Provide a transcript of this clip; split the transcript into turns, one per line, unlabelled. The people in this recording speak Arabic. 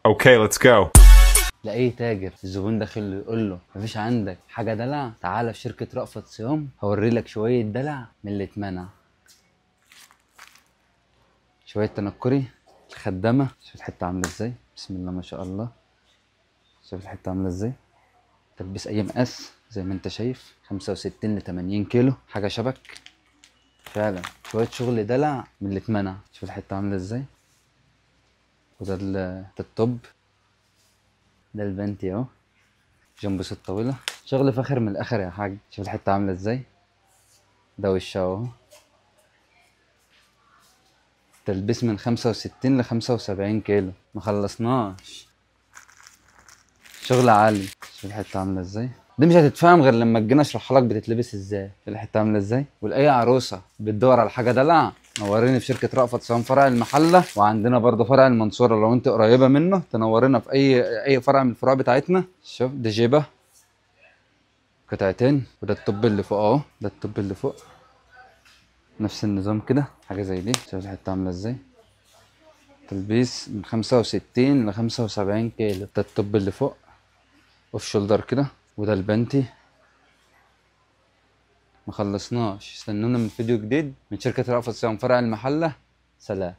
Okay, let's go.
لأي تاجر الزبون داخل له يقول له مفيش عندك حاجة دلع، تعالى في شركة رأفت صيام هوري لك شوية دلع من اللي اتمنع. شوية تنكري الخدامة، شوف الحتة عاملة ازاي، بسم الله ما شاء الله. شوف الحتة عاملة ازاي، تلبس أي مقاس زي ما انت شايف، 65 ل80 كيلو، حاجة شبك فعلا. شوية شغل دلع من اللي اتمنع. شوف الحتة عاملة ازاي، وده ده التوب، ده البنتي اهو، جنبس الطويلة، شغل فاخر من الآخر يا حاج. شوف الحتة عاملة ازاي، ده وشه اهو، تلبس من 65 ل75 كيلو، مخلصناش، شغل عالي. شوف الحتة عاملة ازاي، دي مش هتتفهم غير لما تجينا اشرحها لك بتتلبس ازاي. شوف الحتة عاملة ازاي. ولأي عروسة بتدور على حاجة دلع نوريني في شركة رأفت صيام فرع المحلة، وعندنا برضه فرع المنصورة لو انت قريبة منه تنورينا في أي فرع من الفروع بتاعتنا. شوف دي جيبة قطعتين، وده الطب اللي فوق اهو، ده الطب اللي فوق نفس النظام كده، حاجة زي دي. شوف الحتة عاملة ازاي، تلبيس من 65 ل75 كيلو، ده الطب اللي فوق اوف شولدر كده، وده البنتي. مخلصناش، استنونا من فيديو جديد من شركة رأفت صيام فرع المحلة. سلام.